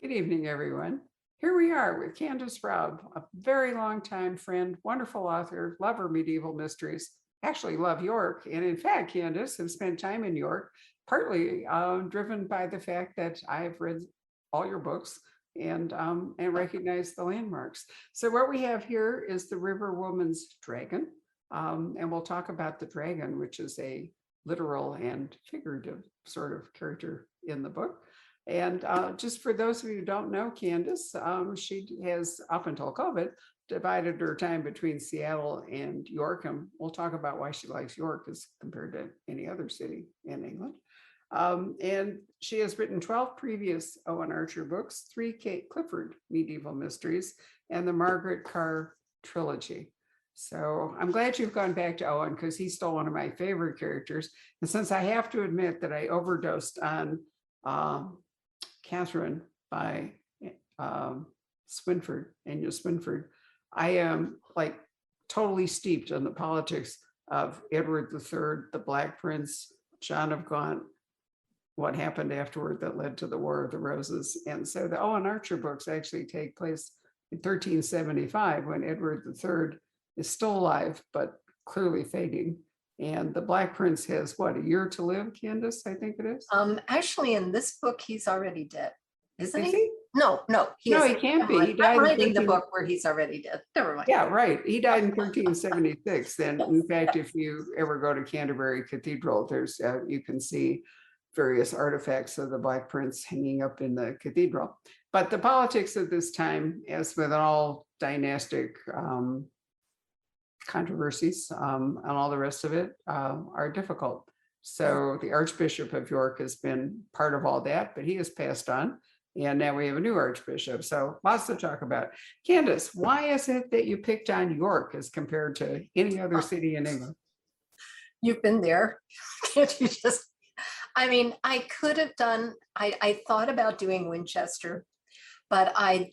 Good evening, everyone. Here we are with Candace Robb, a very long time friend, wonderful author, lover medieval mysteries, actually love York. And in fact, Candace has spent time in York, partly driven by the fact that I've read all your books and recognize the landmarks. So what we have here is the River Woman's Dragon. And we'll talk about the dragon, which is a literal and figurative sort of character in the book. And just for those of you who don't know Candace, she has, up until COVID, divided her time between Seattle and York. And we'll talk about why she likes York as compared to any other city in England. And she has written 12 previous Owen Archer books, 3 Kate Clifford medieval mysteries, and the Margaret Carr trilogy. So I'm glad you've gone back to Owen because he's still one of my favorite characters. And since I have to admit that I overdosed on Catherine by Swinford, Anya Swinford, I am like totally steeped in the politics of Edward III, the Black Prince, John of Gaunt, what happened afterward that led to the War of the Roses. And so the Owen Archer books actually take place in 1375 when Edward III is still alive, but clearly fading. And the Black Prince has what, a year to live, Candace, I think it is? Actually, in this book, he's already dead, isn't Is he? he? No, he No, he isn't. can't Never be. mind. He died I'm in writing the 13 book where he's already dead. Never mind. Yeah, right. He died in 1376. And in fact, if you ever go to Canterbury Cathedral, there's you can see various artifacts of the Black Prince hanging up in the cathedral. But the politics of this time, as with all dynastic controversies and all the rest of it, are difficult. So the Archbishop of York has been part of all that, but he has passed on. And now we have a new Archbishop. So lots to talk about. Candace, why is it that you picked on York as compared to any other city in England? You've been there. Can't you just, I mean, I could have done, I thought about doing Winchester, but I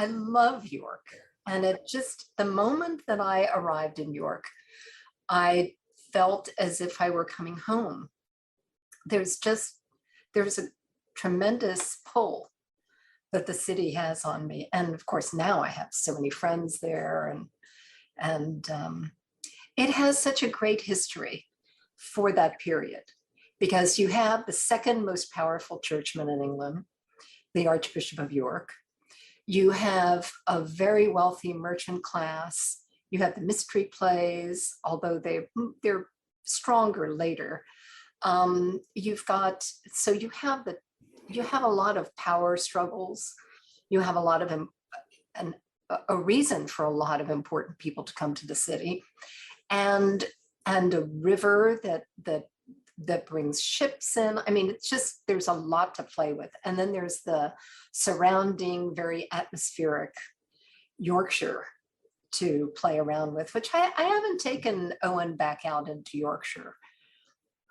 love York. And it just, the moment that I arrived in York, I felt as if I were coming home. There's a tremendous pull that the city has on me. And of course, now I have so many friends there, and it has such a great history for that period, because you have the second most powerful churchman in England, the Archbishop of York. You have a very wealthy merchant class. You have the mystery plays, although they're stronger later. You have a lot of power struggles. You have a lot of a reason for a lot of important people to come to the city, and a river that brings ships in. I mean, it's just, there's a lot to play with. And then there's the surrounding, very atmospheric Yorkshire to play around with, which I haven't taken Owen back out into Yorkshire.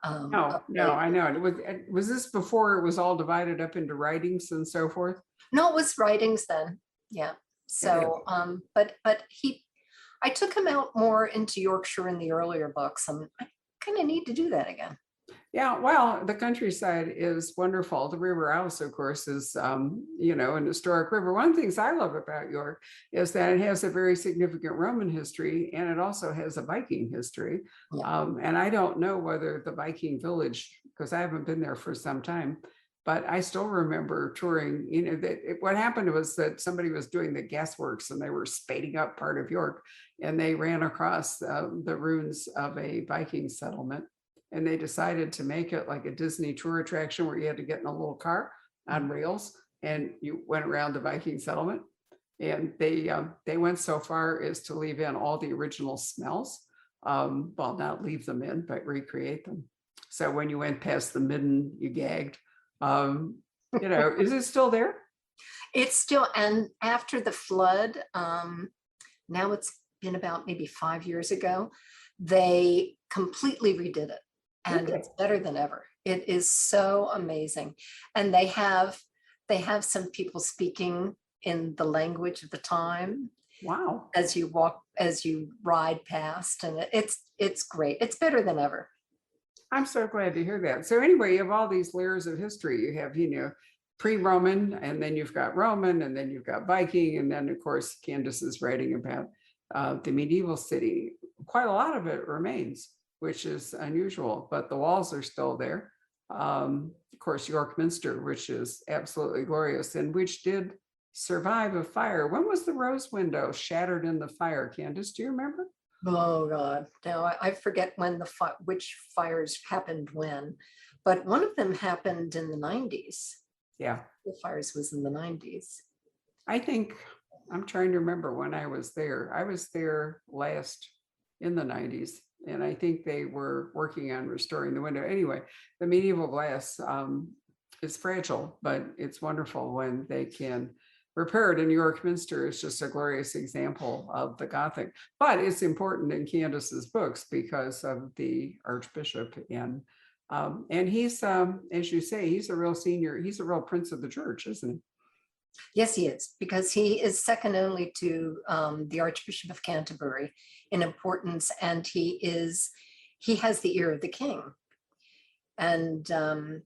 No, I know. Was this before it was all divided up into writings and so forth? No, it was writings then. Yeah. So, but I took him out more into Yorkshire in the earlier books, and I kind of need to do that again. Yeah, well, the countryside is wonderful. The River Ouse, of course, is, an historic river. One of the things I love about York is that it has a very significant Roman history, and it also has a Viking history. Yeah. And I don't know whether the Viking village, because I haven't been there for some time, but I still remember touring, what happened was that somebody was doing the gasworks and they were spading up part of York, and they ran across the ruins of a Viking settlement. And they decided to make it like a Disney tour attraction where you had to get in a little car on rails and you went around the Viking settlement. And they went so far as to leave in all the original smells. Well, not leave them in, but recreate them. So when you went past the midden, you gagged. Is it still there? It's still, and after the flood, now it's been about maybe 5 years ago, they completely redid it. And it's better than ever. It is so amazing. And they have some people speaking in the language of the time. Wow. As you ride past, and it's great. It's better than ever. I'm so glad to hear that. So anyway, you have all these layers of history. You have, pre-Roman, and then you've got Roman, and then you've got Viking, and then of course Candace is writing about the medieval city. Quite a lot of it remains, which is unusual, but the walls are still there. Of course, York Minster, which is absolutely glorious, and which did survive a fire. When was the rose window shattered in the fire, Candace? Do you remember? Oh God, now I forget when which fires happened when, but one of them happened in the 90s. Yeah, The fires was in the 90s. I think I'm trying to remember when I was there. I was there last in the 90s, and I think they were working on restoring the window. Anyway, the medieval glass is fragile, but it's wonderful when they can repair it. And York Minster is just a glorious example of the Gothic. But it's important in Candace's books because of the Archbishop, and he's, as you say, he's a real senior. He's a real prince of the church, isn't he? Yes, he is, because he is second only to the Archbishop of Canterbury in importance, and he has the ear of the king, and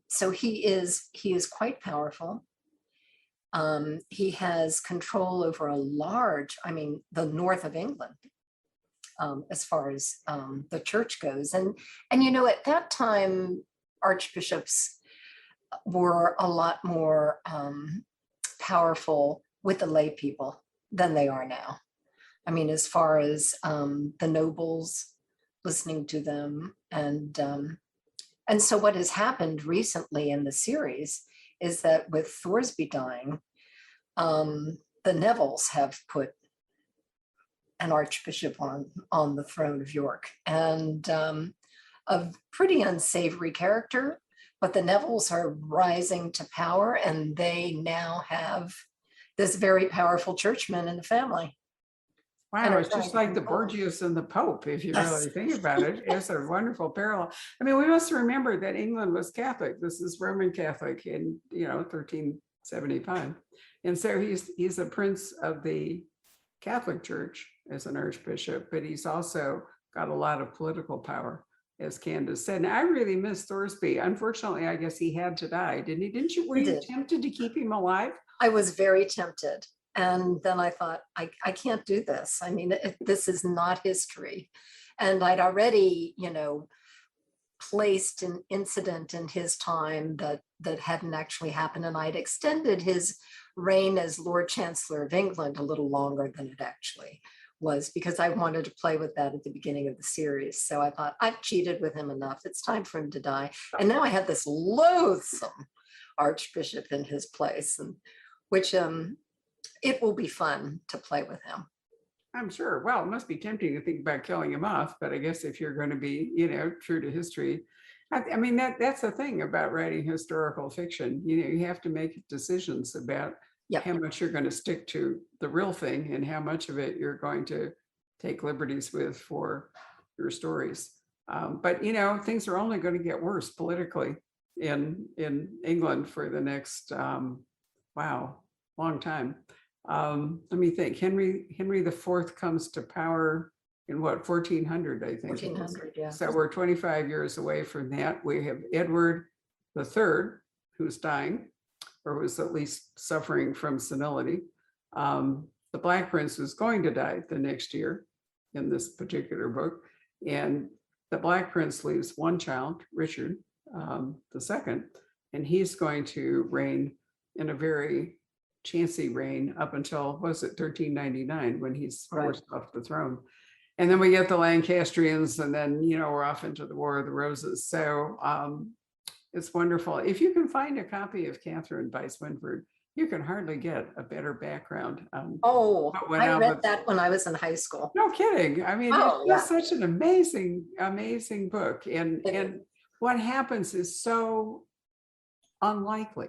so he is quite powerful. He has control over a large, I mean, the north of England, as far as the church goes, and at that time, archbishops were a lot more powerful with the lay people than they are now. I mean, as far as the nobles listening to them, and so what has happened recently in the series is that with Thorsby dying, the Nevilles have put an archbishop on the throne of York, and a pretty unsavory character. But the Nevilles are rising to power, and they now have this very powerful churchman in the family. Wow, it's just like the Borgias and the Pope, if you really think about it. It's a wonderful parallel. I mean, we must remember that England was Catholic. This is Roman Catholic in 1375, and so he's a prince of the Catholic Church as an archbishop, but he's also got a lot of political power, as Candace said. And I really miss Thorsby. Unfortunately, I guess he had to die, didn't he? Didn't you? Were you tempted to keep him alive? I was very tempted. And then I thought, I can't do this. I mean, this is not history. And I'd already, placed an incident in his time that hadn't actually happened. And I'd extended his reign as Lord Chancellor of England a little longer than it actually was, because I wanted to play with that at the beginning of the series. So I thought, I've cheated with him enough. It's time for him to die. And now I have this loathsome archbishop in his place, and which it will be fun to play with him. I'm sure. Well, it must be tempting to think about killing him off, but I guess if you're going to be, true to history, I mean, that's the thing about writing historical fiction. You have to make decisions about how much you're going to stick to the real thing and how much of it you're going to take liberties with for your stories. But things are only going to get worse politically in England for the next long time. Let me think. Henry IV comes to power in 1400, I think. 1400, yeah. So we're 25 years away from that. We have Edward III, who's dying, or was at least suffering from senility. The Black Prince was going to die the next year in this particular book. And the Black Prince leaves one child, Richard II, and he's going to reign in a very chancy reign up until, was it 1399, when he's forced off the throne. And then we get the Lancastrians, and then, we're off into the War of the Roses. So it's wonderful. If you can find a copy of Catherine by Swinford, you can hardly get a better background. I read that when I was in high school. No kidding. I mean, it's just such an amazing, amazing book. And what happens is so unlikely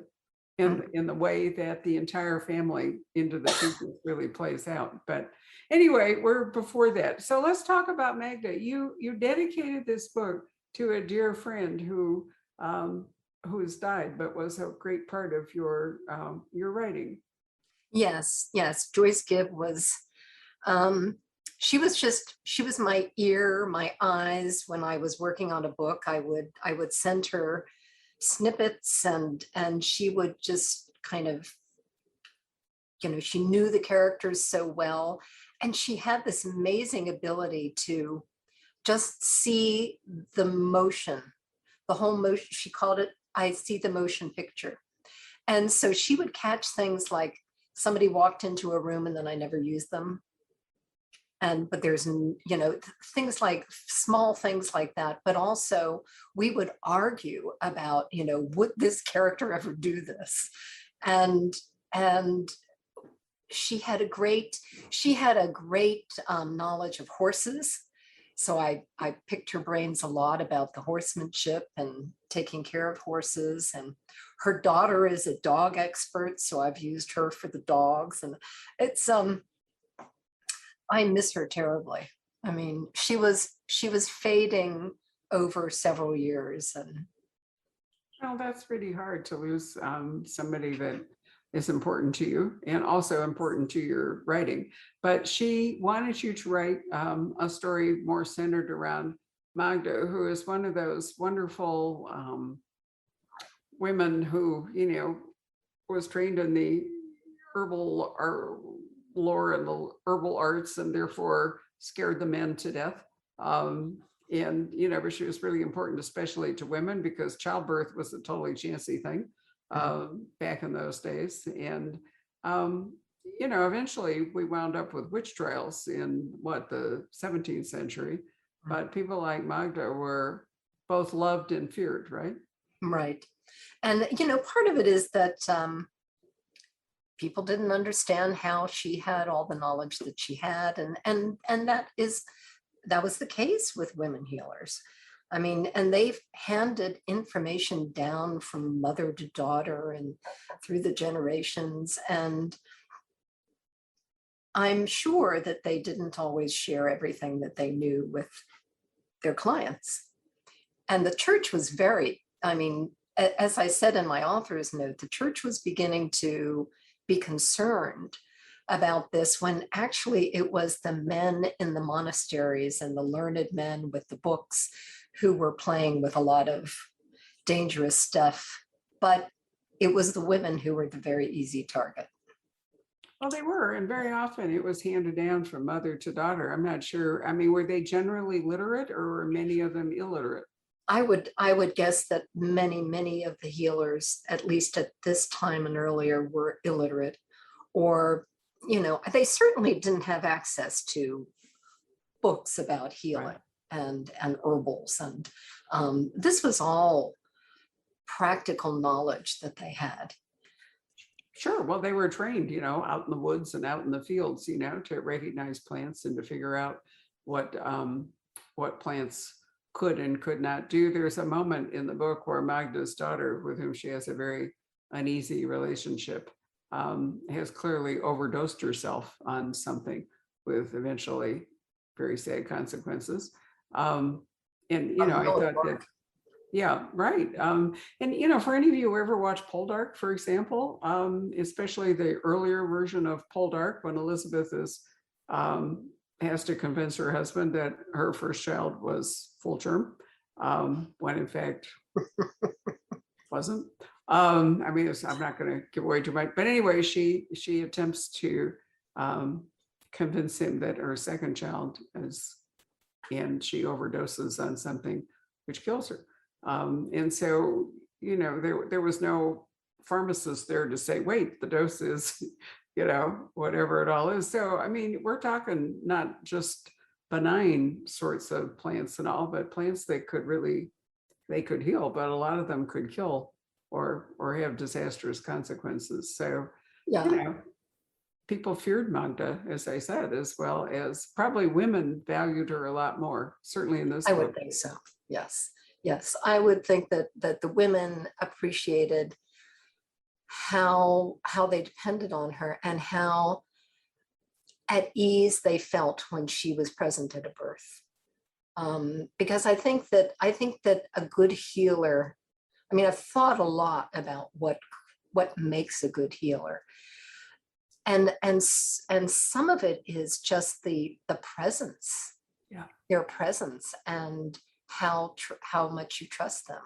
in the way that the entire family into the future really plays out. But anyway, we're before that. So let's talk about Magda. You dedicated this book to a dear friend who has died, but was a great part of your writing. Yes. Joyce Gibb was, she was my ear, my eyes. When I was working on a book, I would send her snippets, and she would just kind of, she knew the characters so well. And she had this amazing ability to just see the motion, the whole motion. She called it, I see the motion picture. And so she would catch things like somebody walked into a room and then I never used them. But there's, things like small things like that. But also we would argue about, would this character ever do this? And she had a great knowledge of horses. So I picked her brains a lot about the horsemanship and taking care of horses. And her daughter is a dog expert, so I've used her for the dogs. And it's I miss her terribly. I mean, she was fading over several years. And Well, that's pretty hard to lose somebody that is important to you and also important to your writing. But she wanted you to write a story more centered around Magda, who is one of those wonderful women who, was trained in the herbal lore and the herbal arts, and therefore scared the men to death. But she was really important, especially to women, because childbirth was a totally chancy thing back in those days. And eventually we wound up with witch trials in the 17th century. But people like Magda were both loved and feared, right? Right. And part of it is that people didn't understand how she had all the knowledge that she had, and that was the case with women healers. I mean, and they've handed information down from mother to daughter and through the generations. And I'm sure that they didn't always share everything that they knew with their clients. And the church was as I said in my author's note, the church was beginning to be concerned about this, when actually it was the men in the monasteries and the learned men with the books who were playing with a lot of dangerous stuff. But it was the women who were the very easy target. Well, they were, and very often it was handed down from mother to daughter. I'm not sure. I mean, were they generally literate, or were many of them illiterate? I would guess that many of the healers, at least at this time and earlier, were illiterate, or they certainly didn't have access to books about healing, right, and herbals. And this was all practical knowledge that they had. Sure. Well, they were trained, out in the woods and out in the fields, to recognize plants and to figure out what plants could and could not do. There's a moment in the book where Magda's daughter, with whom she has a very uneasy relationship, has clearly overdosed herself on something with eventually very sad consequences. I thought that, yeah, right. And for any of you who ever watched Poldark, for example, especially the earlier version of Poldark, when Elizabeth has to convince her husband that her first child was full term, when in fact wasn't. I'm not going to give away too much, but anyway, she attempts to convince him that her second child is, and she overdoses on something which kills her. And so, there was no pharmacist there to say, wait, the dose is, whatever it all is. So, I mean, we're talking not just benign sorts of plants and all, but plants that they could heal, but a lot of them could kill or have disastrous consequences. So, yeah, people feared Magda, as I said, as well as probably women valued her a lot more, certainly in this I book. would think so. Yes, I would think that the women appreciated how they depended on her and how at ease they felt when she was present at a birth. Because I think that a good healer, I've thought a lot about what makes a good healer. And some of it is just the presence, their presence, and how much you trust them.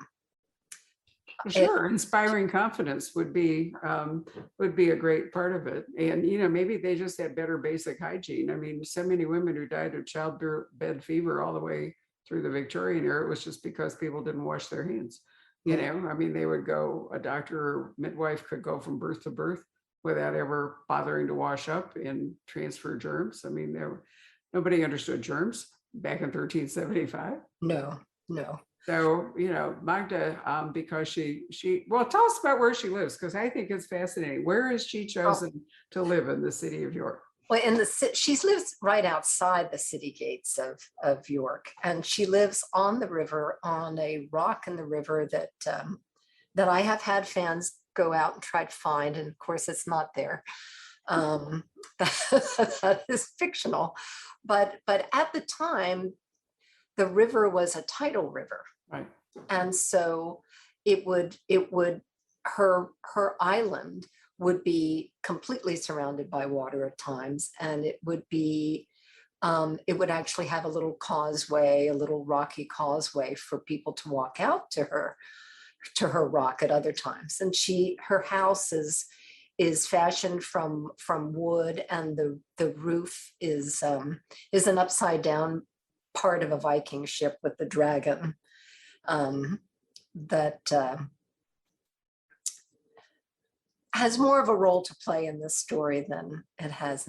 Sure, inspiring confidence would be a great part of it. And, maybe they just had better basic hygiene. I mean, so many women who died of childbed fever all the way through the Victorian era, it was just because people didn't wash their hands. I mean, they would go, a doctor or midwife could go from birth to birth without ever bothering to wash up and transfer germs. I mean, nobody understood germs back in 1375. No, no. So, Magda, because well, tell us about where she lives, because I think it's fascinating. Where has she chosen to live in the city of York? Well, she lives right outside the city gates of York, and she lives on the river, on a rock in the river that I have had fans go out and try to find, and of course it's not there. That is fictional, but at the time, the river was a tidal river. Right. And so her island would be completely surrounded by water at times. And it would actually have a little causeway, a little rocky causeway for people to walk out to her rock at other times. And her house is fashioned from wood, and the roof is an upside down part of a Viking ship with the dragon that has more of a role to play in this story than it has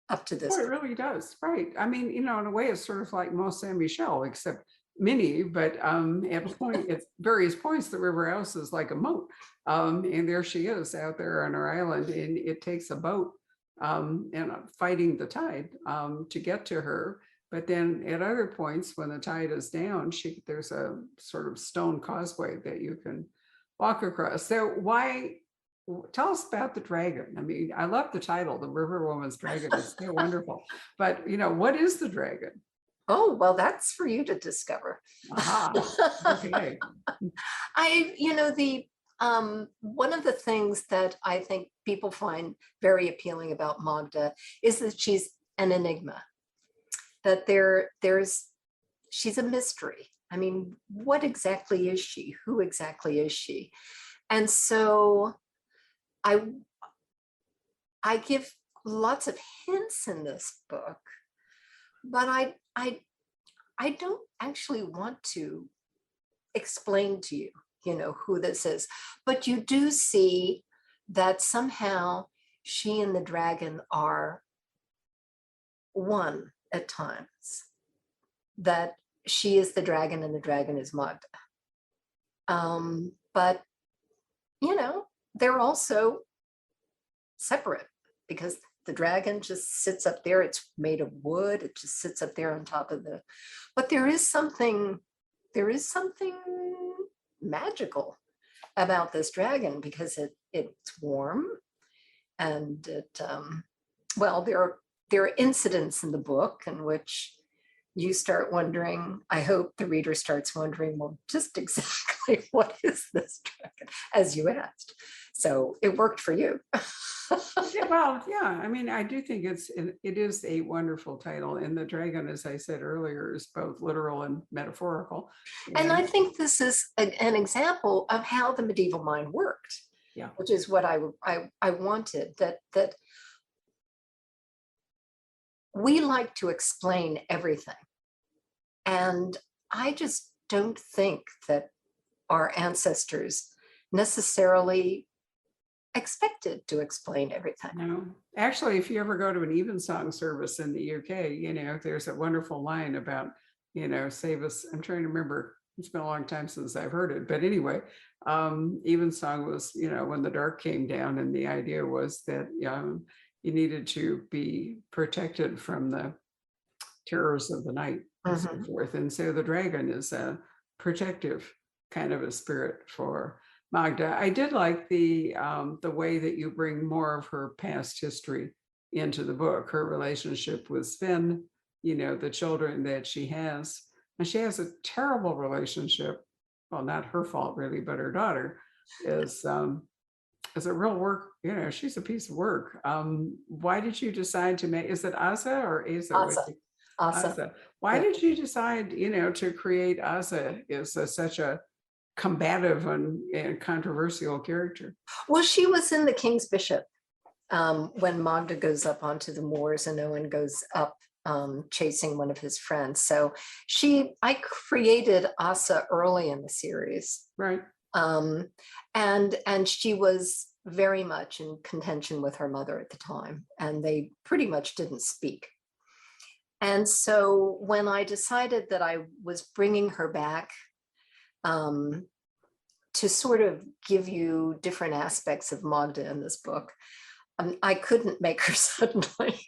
up to this point. It really does, right? I mean, in a way, it's sort of like Mont Saint Michel, except mini, but at various points, the river house is like a moat, and there she is out there on her island, and it takes a boat and fighting the tide to get to her. But then at other points, when the tide is down, there's a sort of stone causeway that you can walk across. So tell us about the dragon. I mean, I love the title, The River Woman's Dragon. It's so wonderful. But, what is the dragon? Oh, well, that's for you to discover. Okay. One of the things that I think people find very appealing about Magda is that she's an enigma. That she's a mystery. I mean, what exactly is she? Who exactly is she? And so I give lots of hints in this book, but I don't actually want to explain to you, who this is. But you do see that somehow she and the dragon are one at times, that she is the dragon and the dragon is Magda. But, they're also separate, because the dragon just sits up there. It's made of wood. It just sits up there on top of but there is something magical about this dragon, because it's warm, and there are incidents in the book in which you start wondering, I hope the reader starts wondering, well, just exactly what is this dragon, as you asked. So it worked for you. Well, yeah, I mean, I do think it is a wonderful title. And the dragon, as I said earlier, is both literal and metaphorical. And I think this is an example of how the medieval mind worked. Yeah. Which is what I wanted, that we like to explain everything. And I just don't think that our ancestors necessarily expected to explain everything. No, actually, if you ever go to an evensong service in the UK, there's a wonderful line about, save us. I'm trying to remember. It's been a long time since I've heard it. But anyway, evensong was, when the dark came down, and the idea was that you needed to be protected from the terrors of the night and so forth. And so the dragon is a protective kind of a spirit for Magda. I did like the way that you bring more of her past history into the book, her relationship with Sven, the children that she has. And she has a terrible relationship. Well, not her fault really, but her daughter is a real work. She's a piece of work. Why did you decide to make? Is it Asa or Asa? Asa. Why did you decide, to create Asa as such a combative and controversial character. Well, she was in The King's Bishop when Magda goes up onto the moors and Owen goes up chasing one of his friends. So I created Asa early in the series. Right. And she was very much in contention with her mother at the time, and they pretty much didn't speak. And so when I decided that I was bringing her back to sort of give you different aspects of Magda in this book, I couldn't make her suddenly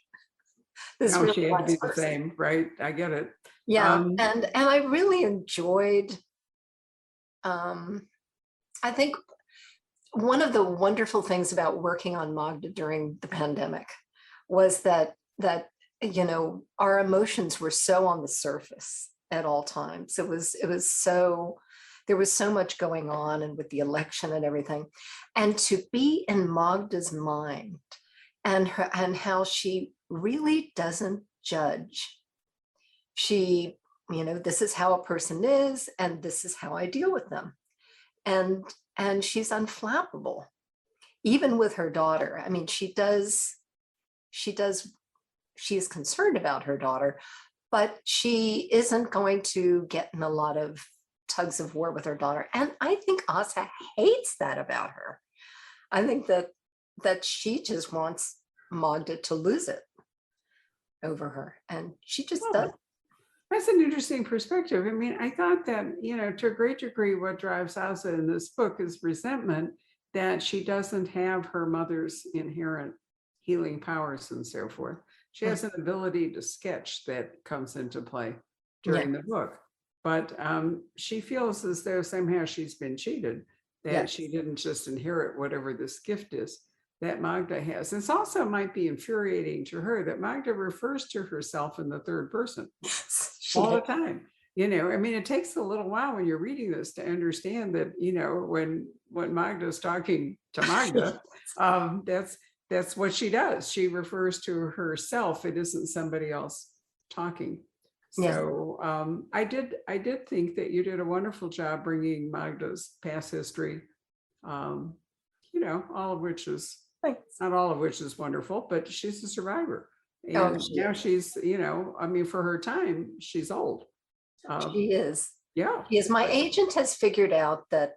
this No, really she had to wise be the person. same, right? I get it. Yeah, and I really enjoyed. I think one of the wonderful things about working on Magda during the pandemic was that our emotions were so on the surface at all times. It was so, there was so much going on, and with the election and everything, and to be in Magda's mind and how she really doesn't judge. She, this is how a person is, and this is how I deal with them. And she's unflappable, even with her daughter. I mean, she is concerned about her daughter, but she isn't going to get in a lot of tugs of war with her daughter. And I think Asa hates that about her. I think that she just wants Magda to lose it over her, and she just does. That's an interesting perspective. I mean, I thought that, to a great degree, what drives Asa in this book is resentment that she doesn't have her mother's inherent healing powers and so forth. She has an ability to sketch that comes into play during the book, but she feels as though somehow she's been cheated, that she didn't just inherit whatever this gift is that Magda has. This also might be infuriating to her that Magda refers to herself in the third person all the time. I mean, it takes a little while when you're reading this to understand that, when Magda is talking to Magda, that's what she does. She refers to herself. It isn't somebody else talking. So I did think that you did a wonderful job bringing Magda's past history, all of which is not all of which is wonderful, but she's a survivor. And now she's, I mean, for her time, she's old. She is. Yeah. She is. My agent has figured out that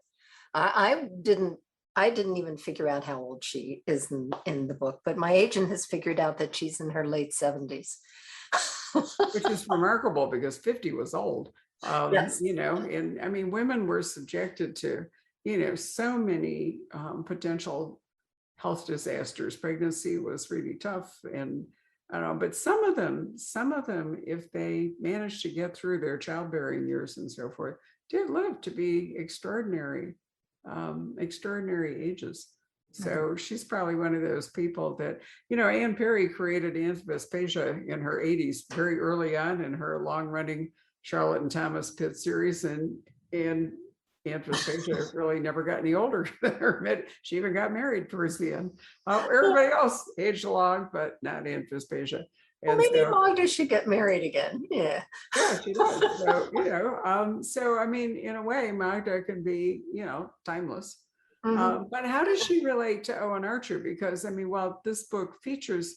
I didn't even figure out how old she is in the book, but my agent has figured out that she's in her late 70s. Which is remarkable because 50 was old. And I mean, women were subjected to, so many potential health disasters. Pregnancy was really tough, and I don't know, but some of them, if they managed to get through their childbearing years and so forth, did live to be extraordinary ages. So she's probably one of those people that, Anne Perry created Anthropaspasia in her 80s, very early on in her long-running Charlotte and Thomas Pitt series, and Anthropaspasia really never got any older than her she even got married towards the end. Everybody else aged along, but not Anthropaspasia. Well, maybe Magda should get married again. Yeah, she does. So, so I mean, in a way, Magda can be, timeless. But how does she relate to Owen Archer? Because I mean, while this book features,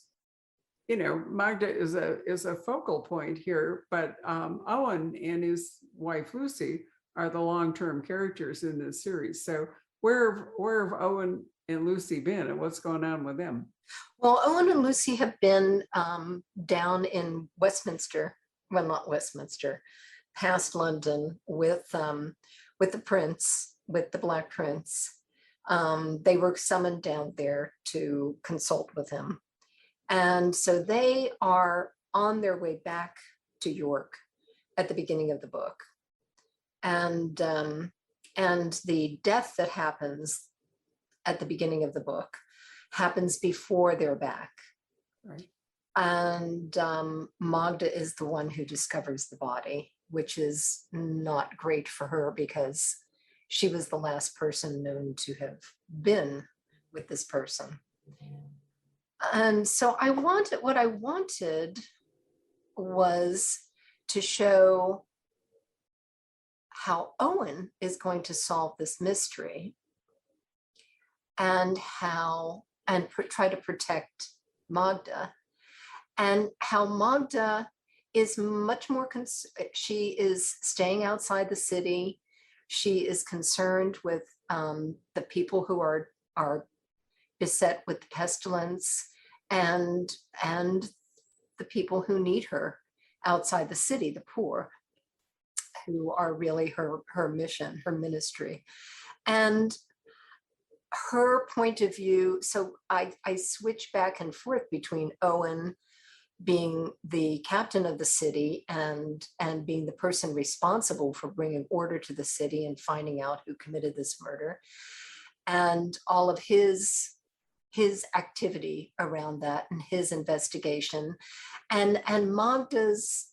Magda is a focal point here, but Owen and his wife Lucy are the long-term characters in this series. So where have Owen and Lucy been, and what's going on with them? Well, Owen and Lucy have been down in Westminster, well, not Westminster, past London with the prince, with the Black Prince. They were summoned down there to consult with him. And so they are on their way back to York at the beginning of the book. And the death that happens at the beginning of the book happens before they're back. Right. And Magda is the one who discovers the body, which is not great for her because she was the last person known to have been with this person. And so what I wanted was to show how Owen is going to solve this mystery and try to protect Magda, and how Magda is much more, she is staying outside the city. She is concerned with the people who are beset with pestilence, and the people who need her outside the city, the poor, who are really her mission, her ministry. And her point of view, so I switch back and forth between Owen being the captain of the city and being the person responsible for bringing order to the city and finding out who committed this murder, and all of his activity around that and his investigation, and Magda's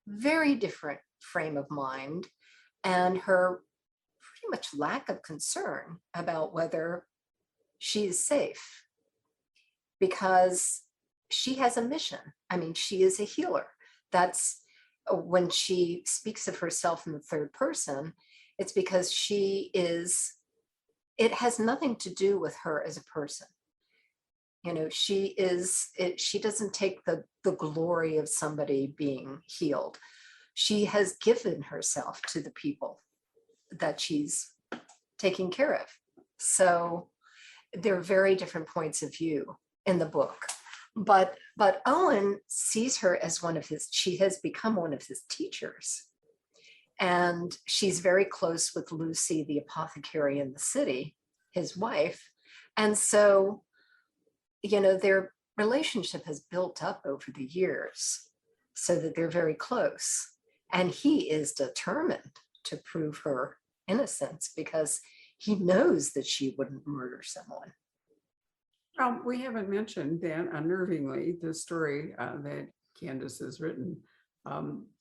very different frame of mind and her pretty much lack of concern about whether she is safe, because she has a mission. I mean, she is a healer. That's when she speaks of herself in the third person, it's because it has nothing to do with her as a person. You know, she doesn't take the glory of somebody being healed. She has given herself to the people that she's taking care of. So there are very different points of view in the book. But Owen sees her as she has become one of his teachers. And she's very close with Lucy, the apothecary in the city, his wife. And so, you know, their relationship has built up over the years so that they're very close. And he is determined to prove her innocence because he knows that she wouldn't murder someone. We haven't mentioned that unnervingly, the story that Candace has written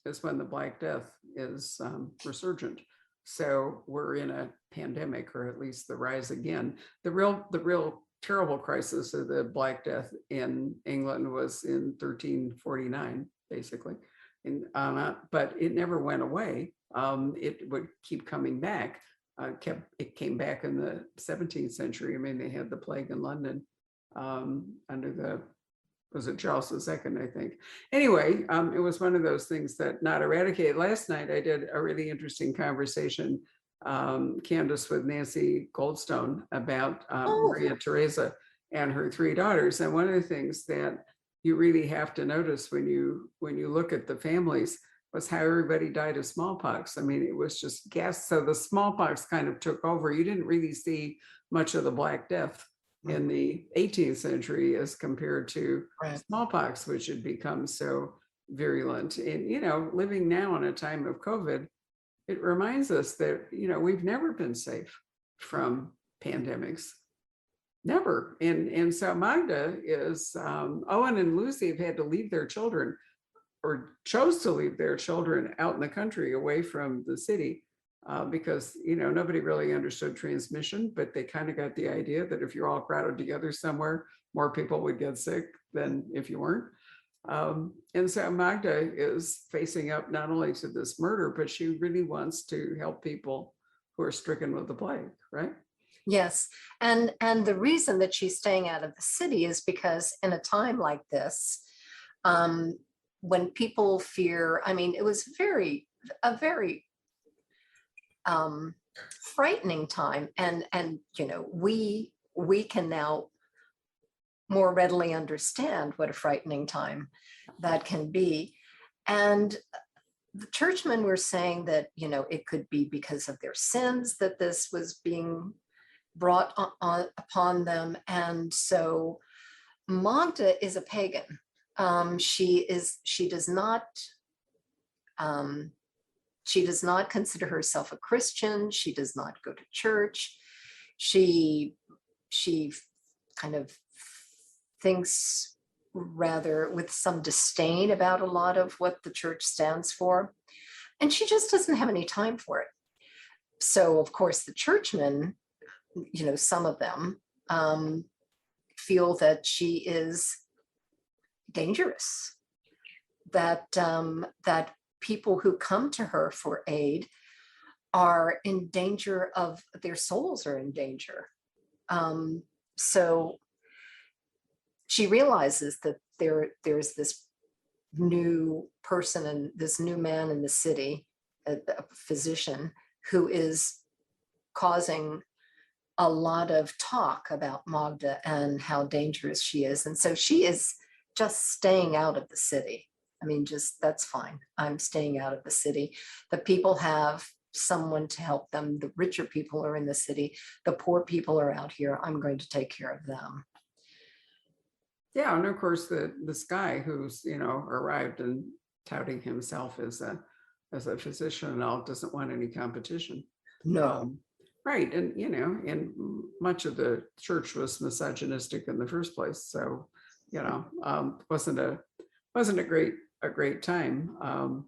is when the Black Death is resurgent. So we're in a pandemic, or at least the rise again. The real terrible crisis of the Black Death in England was in 1349, basically. But it never went away. It would keep coming back. It came back in the 17th century. I mean, they had the plague in London under was it Charles II, I think. Anyway, it was one of those things that not eradicated. Last night, I did a really interesting conversation, Candace, with Nancy Goldstone about Maria Theresa and her three daughters. And one of the things that you really have to notice when you look at the families was how everybody died of smallpox. I mean, it was just gas. So the smallpox kind of took over. You didn't really see much of the Black Death in the 18th century as compared to smallpox, which had become so virulent. And, you know, living now in a time of COVID, it reminds us that, you know, we've never been safe from pandemics. Never. And so Magda is, Owen and Lucy have had to leave their children, or chose to leave their children out in the country away from the city. Because, you know, nobody really understood transmission, but they kind of got the idea that if you're all crowded together somewhere, more people would get sick than if you weren't. And so Magda is facing up not only to this murder, but she really wants to help people who are stricken with the plague, right? Yes. And the reason that she's staying out of the city is because in a time like this, when people fear, I mean, it was a very frightening time, and you know, we can now more readily understand what a frightening time that can be. And the churchmen were saying that, you know, it could be because of their sins that this was being brought upon them. And so Magda is a pagan. She does not consider herself a Christian. She does not go to church. She kind of thinks rather with some disdain about a lot of what the church stands for. And she just doesn't have any time for it. So, of course, the churchmen, you know, some of them feel that she is dangerous, that people who come to her for aid are in danger of, their souls are in danger. So she realizes that there's this new person and this new man in the city, a physician, who is causing a lot of talk about Magda and how dangerous she is. And so she is just staying out of the city. I mean, just, that's fine. I'm staying out of the city. The people have someone to help them. The richer people are in the city. The poor people are out here. I'm going to take care of them. Yeah, and of course this guy who's, you know, arrived and touting himself as a physician and all, doesn't want any competition. No. Right, and you know, and much of the church was misogynistic in the first place, so you know, wasn't a great time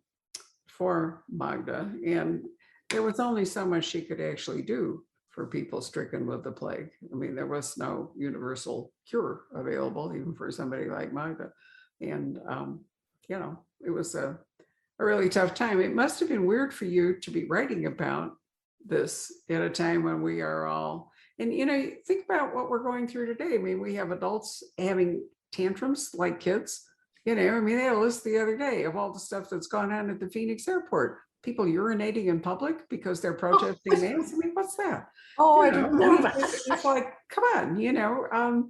for Magda, and there was only so much she could actually do for people stricken with the plague. I mean, there was no universal cure available, even for somebody like Magda, and you know, it was a really tough time. It must have been weird for you to be writing about this at a time when we are all, and you know, think about what we're going through today. I mean, we have adults having tantrums like kids. You know, I mean, they had a list the other day of all the stuff that's gone on at the Phoenix airport. People urinating in public because they're protesting masks. I mean, what's that? Oh, You I know, didn't know that. it's like, come on, you know,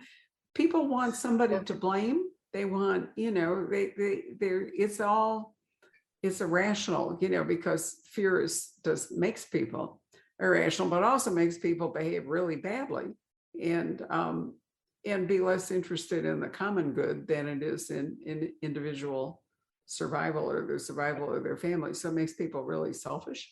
people want somebody to blame. They want, you know, it's irrational, you know, because fear makes people irrational, but also makes people behave really badly and be less interested in the common good than it is in individual survival or the survival of their family. So it makes people really selfish.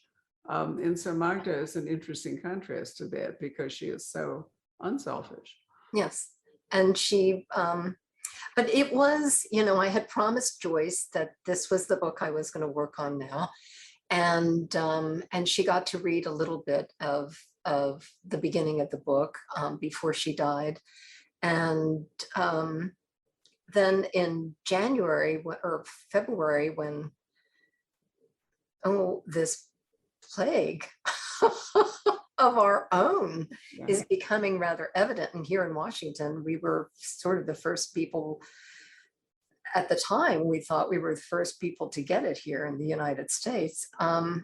And so Magda is an interesting contrast to that because she is so unselfish. Yes. And she, but it was, you know, I had promised Joyce that this was the book I was going to work on now. And she got to read a little bit of the beginning of the book before she died. And then in January or February, when, this plague of our own is becoming rather evident. And here in Washington, we were sort of the first people. At the time, we thought we were the first people to get it here in the United States. I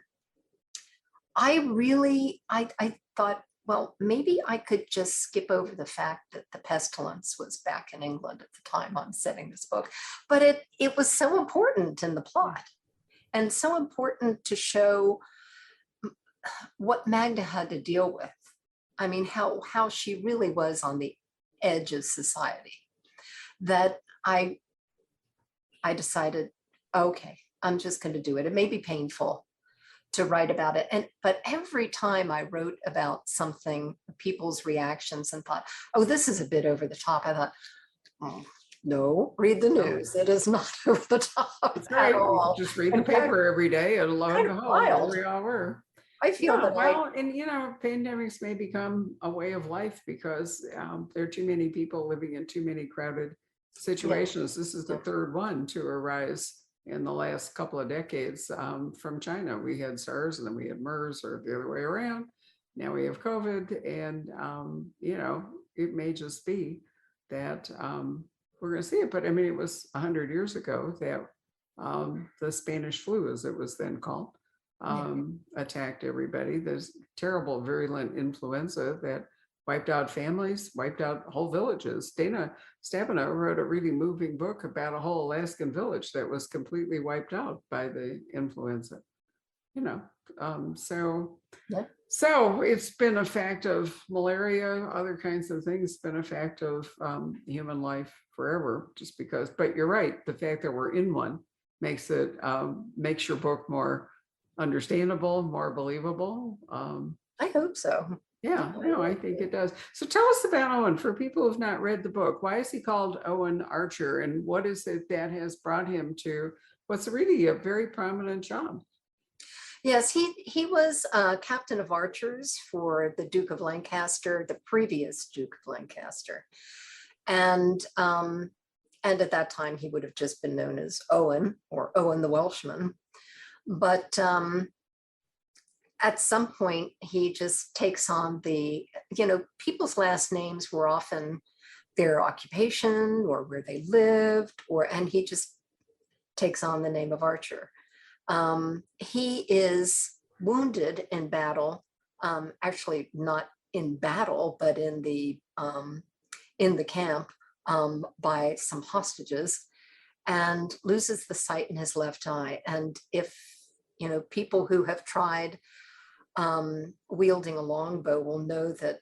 thought, well, maybe I could just skip over the fact that the pestilence was back in England at the time I'm setting this book. But it was so important in the plot and so important to show what Magda had to deal with. I mean, how she really was on the edge of society, that I decided, okay, I'm just going to do it. It may be painful to write about it. But every time I wrote about something, people's reactions and thought, oh, this is a bit over the top, I thought, no, read the news. It is not over the top at all. Just read the paper every day and lo and behold, we all were. I feel that and you know, pandemics may become a way of life because there are too many people living in too many crowded situations. This is the third one to arise in the last couple of decades from China. We had SARS and then we had MERS, or the other way around. Now we have COVID, and you know, it may just be that we're going to see it. But I mean, it was 100 years ago that the Spanish flu, as it was then called, attacked everybody. There's terrible virulent influenza that wiped out families, wiped out whole villages. Dana Stabenow wrote a really moving book about a whole Alaskan village that was completely wiped out by the influenza. You know, so it's been a fact of malaria, other kinds of things. It's been a fact of human life forever, just because. But you're right, the fact that we're in one makes your book more understandable, more believable. I hope so. Yeah, no, I think it does. So tell us about Owen for people who've not read the book. Why is he called Owen Archer, and what is it that has brought him to what's really a very prominent job? Yes, he was captain of archers for the Duke of Lancaster, the previous Duke of Lancaster, and at that time he would have just been known as Owen, or Owen the Welshman. But at some point, he just takes on people's last names were often their occupation or where they lived, and he just takes on the name of Archer. He is wounded in battle, actually not in battle, but in the camp by some hostages, and loses the sight in his left eye. And if people who have tried wielding a longbow will know that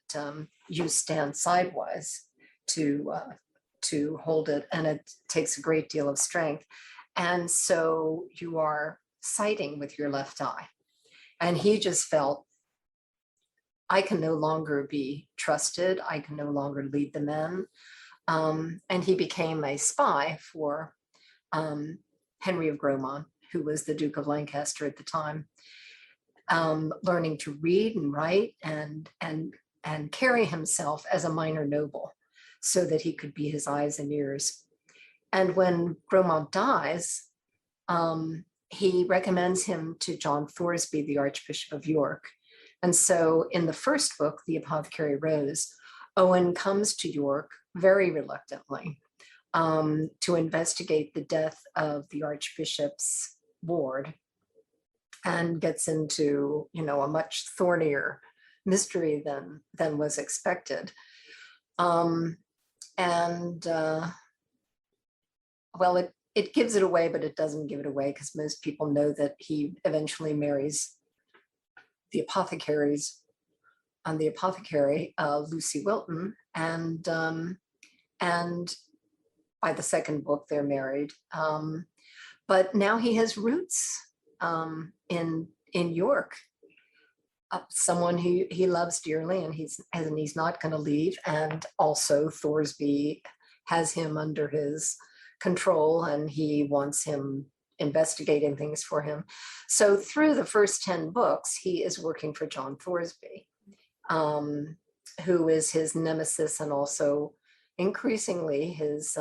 you stand sidewise to hold it, and it takes a great deal of strength. And so you are sighting with your left eye. And he just felt, I can no longer be trusted. I can no longer lead the men. And he became a spy for Henry of Grosmont, who was the Duke of Lancaster at the time, learning to read and write and carry himself as a minor noble so that he could be his eyes and ears. And when Grosmont dies, he recommends him to John Thoresby, the Archbishop of York. And so in the first book, The Apothecary Rose, Owen comes to York very reluctantly to investigate the death of the Archbishop's ward, and gets into, a much thornier mystery than was expected. Well, it gives it away, but it doesn't give it away, because most people know that he eventually marries the apothecary, Lucy Wilton, and by the second book they're married. But now he has roots in York, someone he loves dearly, and he's not going to leave. And also Thoresby has him under his control, and he wants him investigating things for him. So through the first 10 books, he is working for John Thoresby, who is his nemesis, and also increasingly his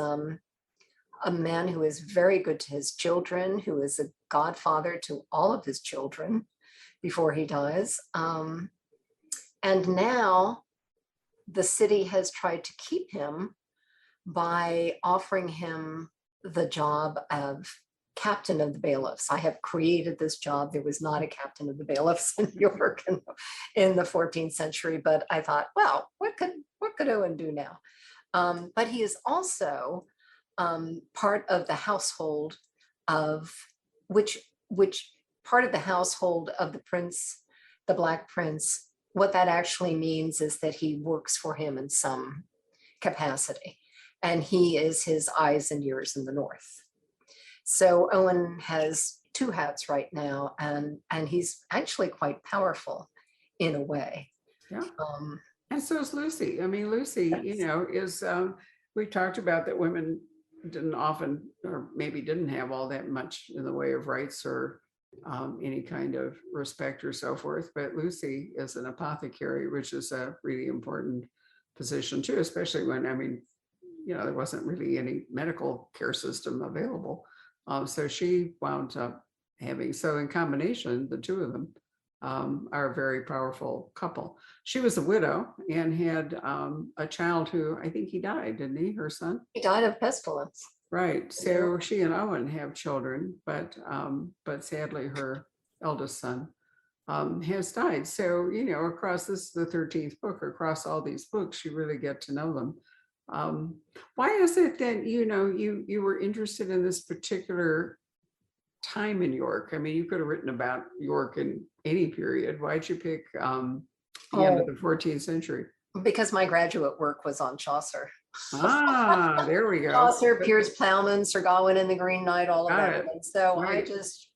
a man who is very good to his children, who is a godfather to all of his children before he dies. And now the city has tried to keep him by offering him the job of captain of the bailiffs. I have created this job. There was not a captain of the bailiffs in York in the 14th century, but I thought, well, what could Owen do now? But he is also part of the household of which part of the household of the prince, the Black Prince. What that actually means is that he works for him in some capacity, and he is his eyes and ears in the north. So Owen has two hats right now, and he's actually quite powerful in a way. Yeah. And so is Lucy. I mean, Lucy, is, we talked about that women didn't often, or maybe didn't have all that much in the way of rights or any kind of respect or so forth. But Lucy is an apothecary, which is a really important position too, especially when, there wasn't really any medical care system available. So she wound up having, so in combination, the two of them are a very powerful couple. She was a widow and had a child who, I think he died, didn't he? Her son? He died of pestilence. Right. So she and Owen have children, but sadly her eldest son has died. So, across this, the 13th book, across all these books, you really get to know them. Why is it that, you were interested in this particular time in York? I mean, you could have written about York in any period. Why'd you pick the end of the 14th century? Because my graduate work was on Chaucer. There we go. Chaucer, Piers Plowman, Sir Gawain and the Green Knight, all of that. And so Right. I just,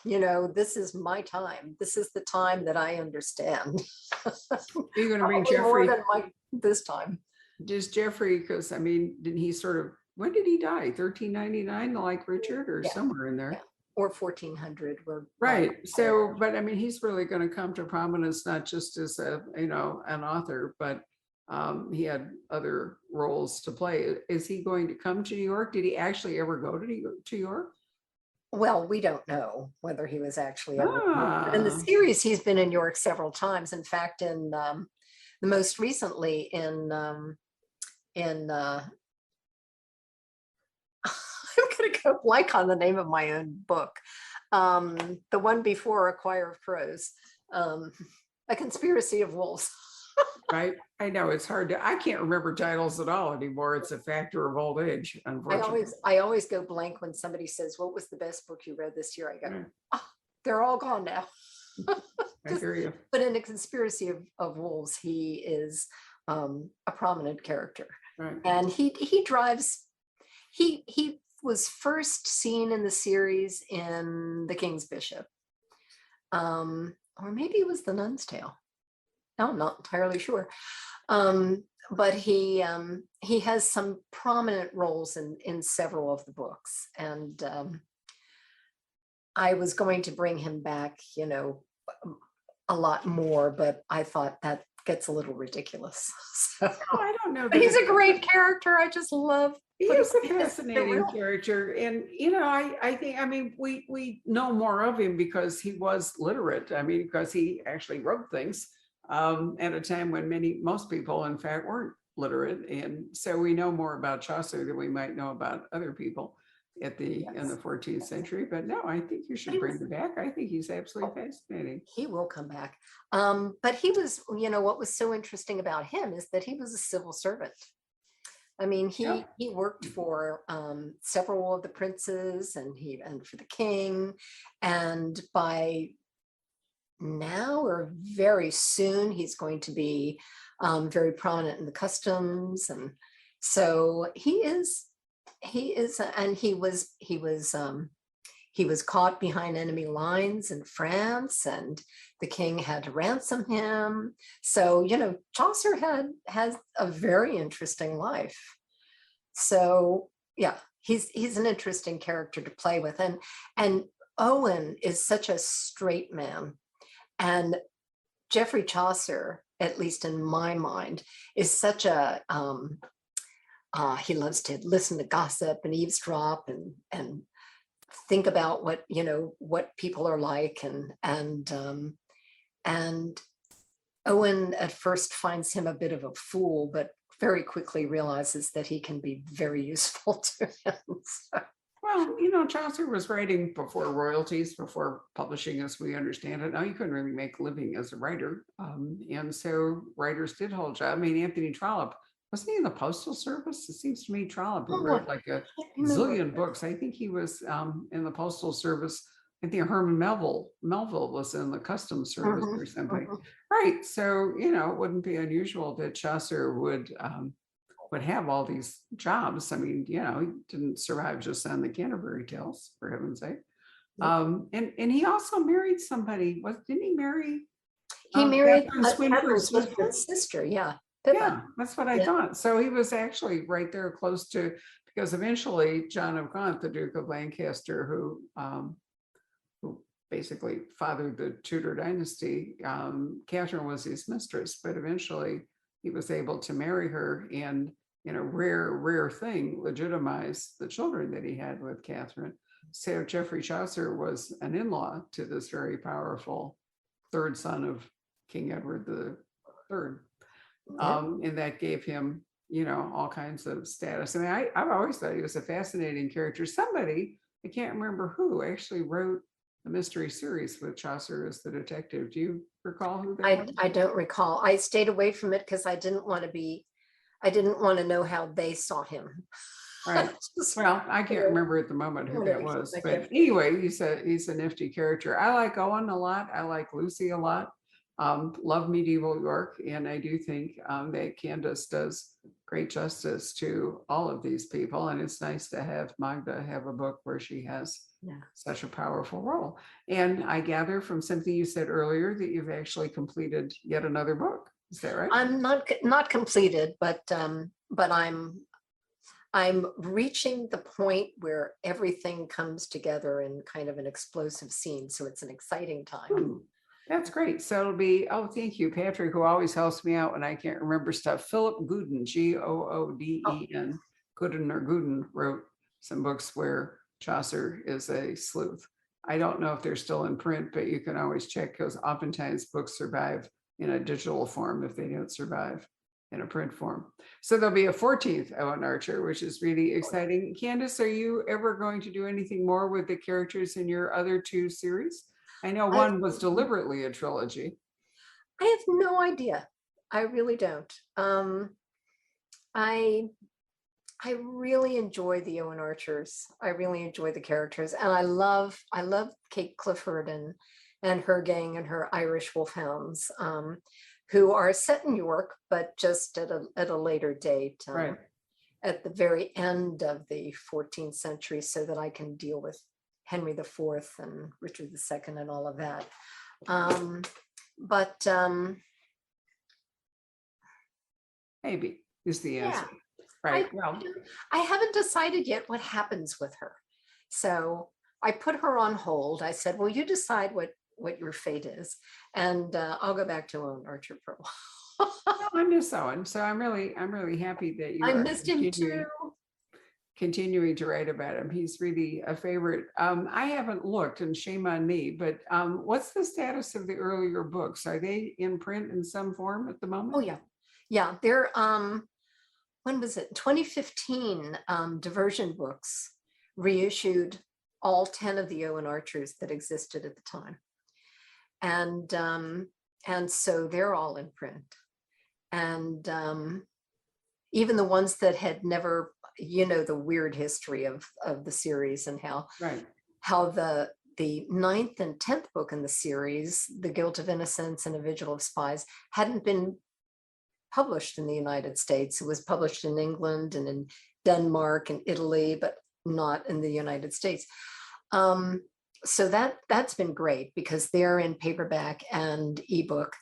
this is my time. This is the time that I understand. You're going to bring Probably Geoffrey more than this time. Just Geoffrey, because didn't he when did he die? 1399, like Richard, or somewhere in there? Yeah. Or 1400. Right. So, but he's really going to come to prominence, not just as an author, but he had other roles to play. Is he going to come to New York? Did he actually ever go to York? Well, we don't know whether he was actually ever in York. But in the Ah, series, he's been in York several times. In fact, in the most recently in I'm going to go blank on the name of my own book. The one before A Choir of Crows, A Conspiracy of Wolves. right. I know it's hard to, I can't remember titles at all anymore. It's a factor of old age, unfortunately. I always go blank when somebody says, "What was the best book you read this year?" I go, Right. "Oh, they're all gone now." I Just, hear you. but in A Conspiracy of Wolves, he is a prominent character, Right. and he drives. He was first seen in the series in The King's Bishop, or maybe it was The Nun's Tale. No, I'm not entirely sure. But he has some prominent roles in several of the books, and I was going to bring him back, a lot more, but I thought that gets a little ridiculous. So, Oh, I don't know but that he's it's, a great character. I just love he what is a the fascinating real. character. And, I think, I mean, we know more of him because he was literate. I mean, because he actually wrote things at a time when most people, in fact, weren't literate. And so we know more about Chaucer than we might know about other people in the Yes. 14th century. But no, I think you But should bring him back. I think he's absolutely fascinating. he will come back. But he was, what was so interesting about him is that he was a civil servant. I mean, Yep. he worked for several of the princes and for the king. And by now or very soon, he's going to be very prominent in the customs. And so and he was caught behind enemy lines in France, and the king had to ransom him. So, Chaucer has a very interesting life. So, yeah, he's an interesting character to play with. And Owen is such a straight man. And Geoffrey Chaucer, at least in my mind, is such a he loves to listen to gossip and eavesdrop and think about what people are like, and Owen at first finds him a bit of a fool, but very quickly realizes that he can be very useful to him. So, Well, Chaucer was writing before royalties, before publishing as we understand it. Now, you couldn't really make a living as a writer. And so writers did hold job. I mean, Anthony Trollope, wasn't he in the Postal Service? It seems to me Trollope, who oh, wrote like a I can't remember. zillion books. I think he was in the Postal Service. I think Herman Melville was in the Customs Service Mhm, or something. mhm. Right. So, it wouldn't be unusual that Chaucer would have all these jobs. I mean, he didn't survive just on the Canterbury Tales, for heaven's sake. Nope. And he also married somebody. Didn't he marry He married Catherine Catherine Swynford's sister? Swynford's sister. Yeah, Pippa. Yeah, that's what I Yeah. thought. So he was actually right there close to, because eventually John of Gaunt, the Duke of Lancaster, who basically fathered the Tudor dynasty, Catherine was his mistress, but eventually he was able to marry her and, rare thing, legitimize the children that he had with Catherine. So Geoffrey Chaucer was an in-law to this very powerful third son of King Edward the Third. Yeah. And that gave him, all kinds of status. I mean, I've always thought he was a fascinating character. Somebody, I can't remember who, actually wrote a mystery series with Chaucer as the detective. Do you recall who that was? I don't recall. I stayed away from it because I didn't want to know how they saw him. Right. Just, Well, I can't you know, remember at the moment who that whatever. was, I but can't- anyway, he's a nifty character. I like Owen a lot. I like Lucy a lot. Love medieval York, and I do think that Candace does great justice to all of these people. And it's nice to have Magda have a book where she has Yeah. such a powerful role. And I gather from something you said earlier that you've actually completed yet another book. Is that right? I'm not completed, but I'm reaching the point where everything comes together in kind of an explosive scene. So it's an exciting time. Ooh, that's great. So it'll be, oh, thank you, Patrick, who always helps me out when I can't remember stuff. Philip Gooden, Oh, Gooden. Gooden or Gooden wrote some books where Chaucer is a sleuth. I don't know if they're still in print, but you can always check because oftentimes books survive in a digital form if they don't survive in a print form. So there'll be a 14th Owen Archer, which is really exciting. Candace, are you ever going to do anything more with the characters in your other two series? I know I, one was deliberately a trilogy. I have no idea. I really don't. I I really enjoy the Owen Archers. I really enjoy the characters, and I love Kate Clifford and her gang and her Irish wolfhounds, who are set in York, but just at a later date, Right. at the very end of the 14th century, so that I can deal with Henry IV and Richard II and all of that. But Maybe is the yeah. answer. Right. I, Well, I haven't decided yet what happens with her. So I put her on hold. I said, well, you decide what your fate is. And I'll go back to Owen Archer for a while. no, I miss Owen. So I'm really happy that you I are missed him too. continuing to write about him. He's really a favorite. I haven't looked, and shame on me, but what's the status of the earlier books? Are they in print in some form at the moment? Oh yeah. Yeah. They're when was it? 2015, Diversion Books reissued all 10 of the Owen Archers that existed at the time. And so they're all in print. And even the ones that had never, the weird history of the series, and Right. how the ninth and 10th book in the series, The Guilt of Innocence and A Vigil of Spies, hadn't been published in the United States. It was published in England and in Denmark and Italy, but not in the United States. So that's been great because they're in paperback and ebook.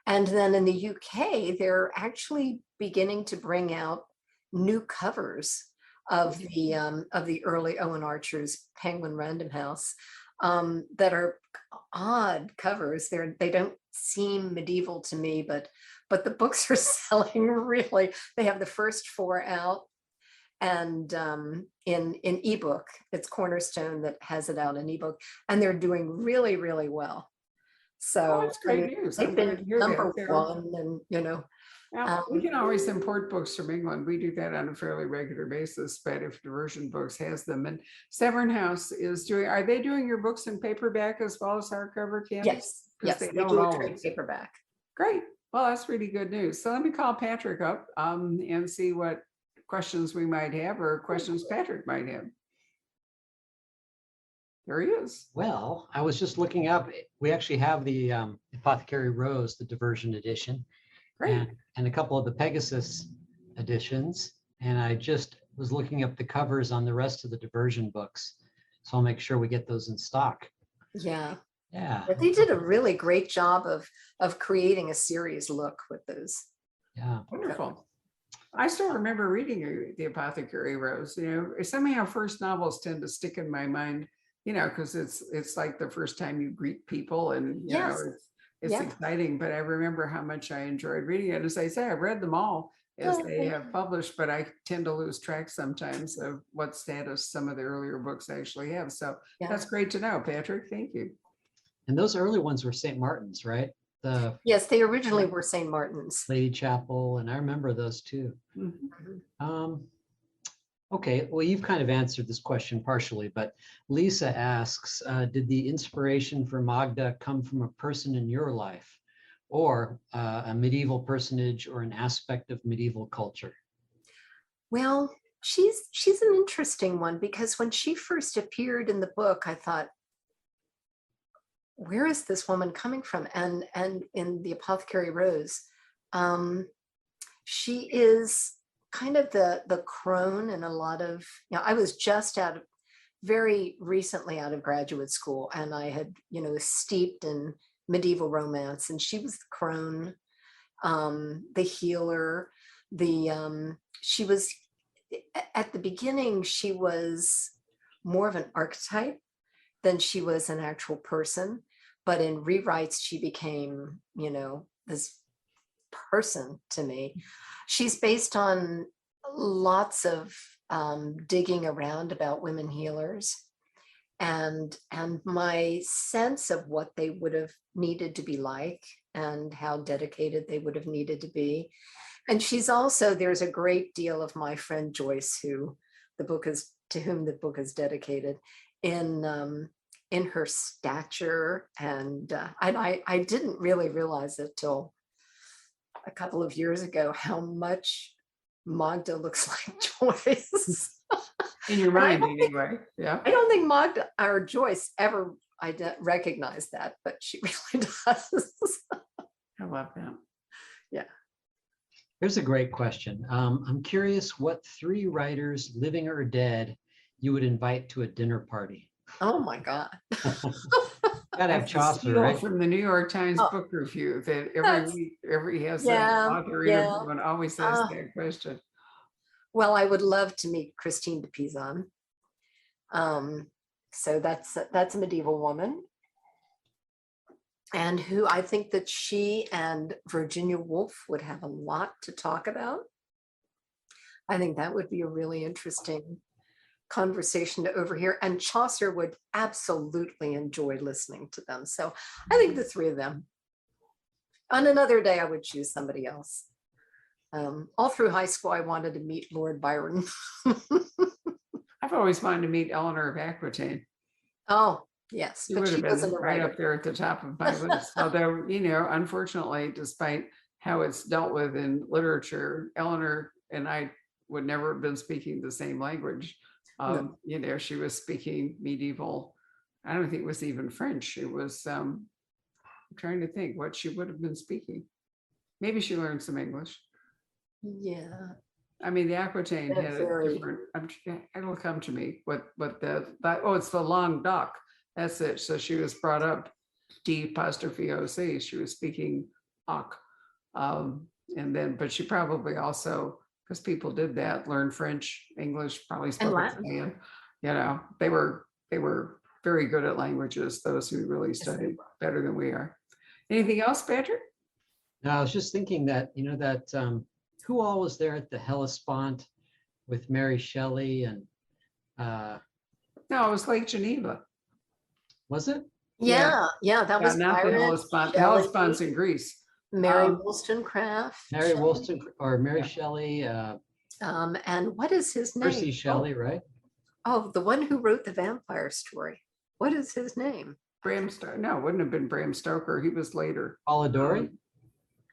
And then in the UK, they're actually beginning to bring out new covers of the early Owen Archer's Penguin Random House, that are odd covers. They don't seem medieval to me, but the books are selling really. They have the first 4 out, and in ebook, it's Cornerstone that has it out in ebook, and they're doing really, really well. So That's great news. they've I'm glad to been hear number that. one, and Well, we can always import books from England. We do that on a fairly regular basis, but if Diversion Books has them. And Severn House is doing, are they doing your books in paperback as well as hardcover, Candace? yes, They they don't do a trade always. paperback. Great. Well, that's really good news. So let me call Patrick up and see what questions we might have or questions Patrick might have. There he is. Well, I was just looking up, we actually have the Apothecary Rose, the Diversion edition, Great. and a couple of the Pegasus editions. And I just was looking up the covers on the rest of the Diversion books. So I'll make sure we get those in stock. Yeah. Yeah. But they did a really great job of creating a series look with those. Yeah. Wonderful. I still remember reading the Apothecary Rose. Somehow first novels tend to stick in my mind, because it's like the first time you greet people, and Yes. it's Yeah. exciting. But I remember how much I enjoyed reading it. As I say, I've read them all as they have published, but I tend to lose track sometimes of what status some of the earlier books actually have. So Yeah. that's great to know, Patrick. Thank you. And those early ones were St. Martin's, right? The Yes, they originally were St. Martin's. Lady Chapel, and I remember those too. Mhm. Okay, well, you've kind of answered this question partially, but Lisa asks, did the inspiration for Magda come from a person in your life, or a medieval personage or an aspect of medieval culture? Well, she's an interesting one, because when she first appeared in the book, I thought, where is this woman coming from? And in the Apothecary Rose, she is kind of the crone in a lot of, I was just very recently out of graduate school, and I had, steeped in medieval romance, and she was the crone, the healer, she was, at the beginning, she was more of an archetype than she was an actual person. But in rewrites, she became, this person to me. She's based on lots of digging around about women healers, and my sense of what they would have needed to be like and how dedicated they would have needed to be. And she's also, there's a great deal of my friend Joyce, who to whom the book is dedicated, in her stature. And I didn't really realize it till a couple of years ago how much Magda looks like Joyce. In your And I mind, don't think- anyway. Yeah. I don't think Magda or Joyce ever recognized that, but she really does. I love that. Here's a great question. I'm curious what 3 writers, living or dead, you would invite to a dinner party. Oh my God. Gotta have That's a Chaucer, steal right? from the New York Times Oh, book review that every that's- week, has an Yeah, author yeah. interview and always asks Uh, that question. Well, I would love to meet Christine de Pizan. So that's a medieval woman, and who I think that she and Virginia Woolf would have a lot to talk about. I think that would be a really interesting conversation to overhear, and Chaucer would absolutely enjoy listening to them. So I think the 3 of them. On another day, I would choose somebody else. All through high school, I wanted to meet Lord Byron. I've always wanted to meet Eleanor of Aquitaine. Oh, yes, She but would she have wasn't been a right writer. up there at the top of my list. Although, unfortunately, despite how it's dealt with in literature, Eleanor and I would never have been speaking the same language. No. She was speaking medieval. I don't think it was even French. It was, I'm trying to think what she would have been speaking. Maybe she learned some English. Yeah. I mean, the Aquitaine They're had a very- different, it'll come to me, it's the Languedoc. That's it. So she was brought up D''O''C. She was speaking Oc. But she probably also, because people did that, learned French, English, probably spoke Latin. Italian. They were very good at languages, those who really Yes, they studied were. better than we are. Anything else, Patrick? No, I was just thinking that, who all was there at the Hellespont with Mary Shelley and, No, it was Lake Geneva. was it? Yeah, that was Not the Byron, Hellespont. The Shelley, Hellespont's in Greece. Mary um, Wollstonecraft. Mary Shelley, Wollstonecraft or Mary Yeah. Shelley, and what is his name? Percy Shelley, right? Oh, the one who wrote the vampire story. What is his name? Bram Stoker. No, it wouldn't have been Bram Stoker. He was later. Polidori?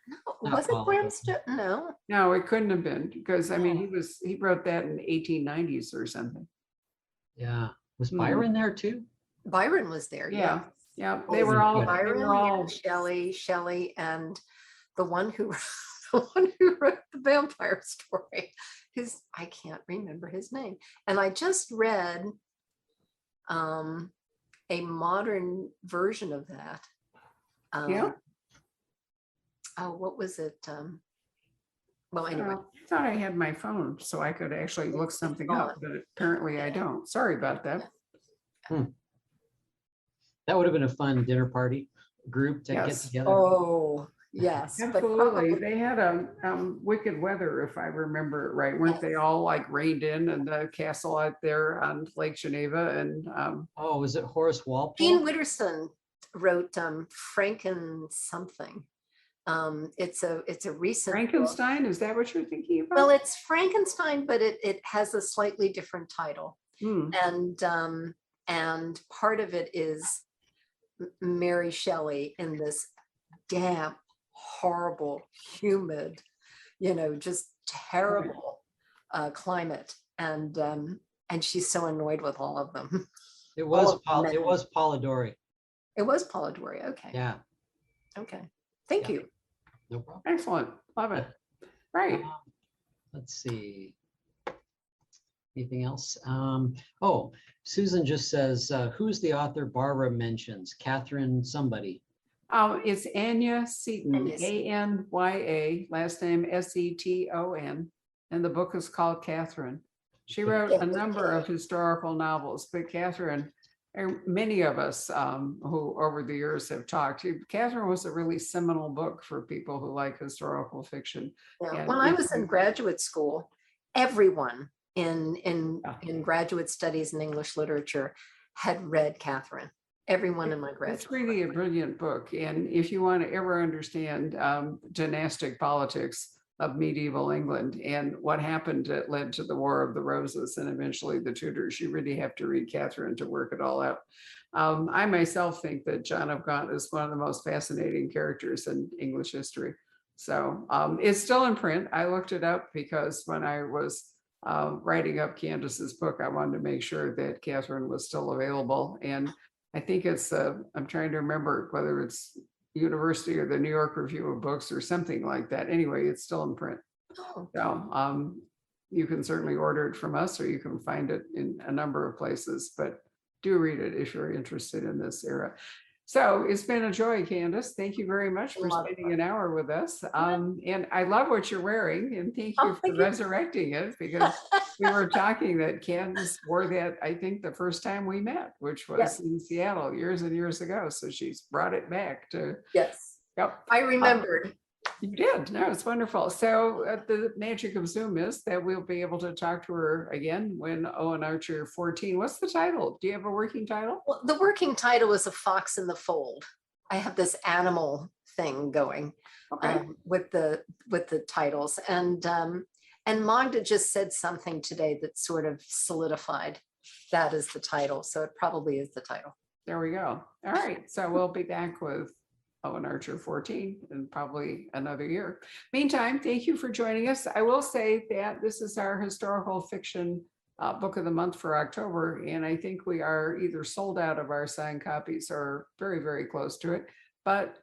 No, Not was it Bram Polidori. Stoker? No. No, it couldn't have been because he wrote that in 1890s or something. Yeah. Was Hmm. Byron there too? Byron was there. Yeah. Yeah. They were all, Byron, they were all, Mary Shelley, and the one who the one who wrote the vampire story. I can't remember his name. And I just read a modern version of that. Yeah. Oh, what was it? Well, anyway. I thought I had my phone so I could actually look something up, but apparently I don't. Sorry about that. That would have been a fun dinner party group to get Yes. together. Oh, yes. but Absolutely. probably- They had wicked weather, if I remember it right. Weren't they all like rained in the castle out there on Lake Geneva? And Oh, was it Horace Walpole? Jean Witterson wrote Franken something. It's a recent book. Frankenstein, is that what you're thinking about? Well, it's Frankenstein, but it has a slightly different title. Hmm. And part of it is Mary Shelley in this damp, horrible, humid, just terrible climate. And she's so annoyed with all of them. It was all of them. it was Polidori. It was Polidori. Okay. Yeah, Okay. Thank Yeah. you. no problem. Excellent. Love it. Right. Let's see. Anything else? Oh, Susan just says, who's the author Barbara mentions? Catherine somebody. It's Anya Seton, Anya Seton. Anya, last name Seton. And the book is called Catherine. She wrote Yeah, a number of historical novels, but Catherine, many of us who over the years have talked, Catherine was a really seminal book for people who like historical fiction. Yeah. And When I if was in you- graduate school, everyone in graduate studies and English literature had read Catherine. Everyone in my graduate. It's really a brilliant book. And if you want to ever understand dynastic politics of medieval England and what happened that led to the War of the Roses and eventually the Tudors, you really have to read Catherine to work it all out. I myself think that John of Gaunt is one of the most fascinating characters in English history. So it's still in print. I looked it up because when I was writing up Candace's book, I wanted to make sure that Catherine was still available. And I think it's, I'm trying to remember whether it's University or the New York Review of Books or something like that. Anyway, it's still in print. Oh, So you can certainly order it from us or you can find it in a number of places, but do read it if you're interested in this era. So it's been a joy, Candace. Thank you very much for spending an hour with us. And I love what you're wearing and thank you for resurrecting it because we were talking that Candace wore that, I think the first time we met, which was in Seattle years and years ago. So she's brought it back to. Yes. Yep. I remembered. You did. No, it's wonderful. So the magic of Zoom is that we'll be able to talk to her again when Owen Archer 14. What's the title? Do you have a working title? Well, the working title is A Fox in the Fold. I have this animal thing going with the titles. And Magda just said something today that sort of solidified that as the title. So it probably is the title. There we go. All right. So we'll be back with Owen Archer 14 in probably another year. Meantime, thank you for joining us. I will say that this is our historical fiction book of the month for October, and I think we are either sold out of our signed copies or very, very close to it. But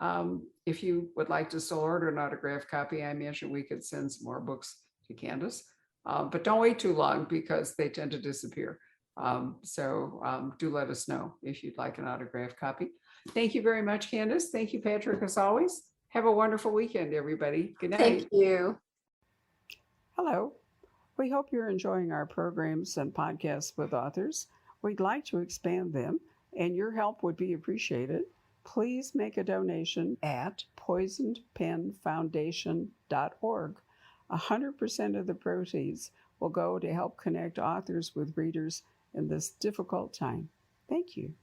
if you would like to still order an autographed copy, I imagine we could send some more books to Candace. But don't wait too long because they tend to disappear. So do let us know if you'd like an autographed copy. Thank you very much, Candace. Thank you, Patrick, as always. Have a wonderful weekend, everybody. Good night. Thank you. Hello. We hope you're enjoying our programs and podcasts with authors. We'd like to expand them, and your help would be appreciated. Please make a donation at poisonedpenfoundation.org. 100% of the proceeds will go to help connect authors with readers in this difficult time. Thank you.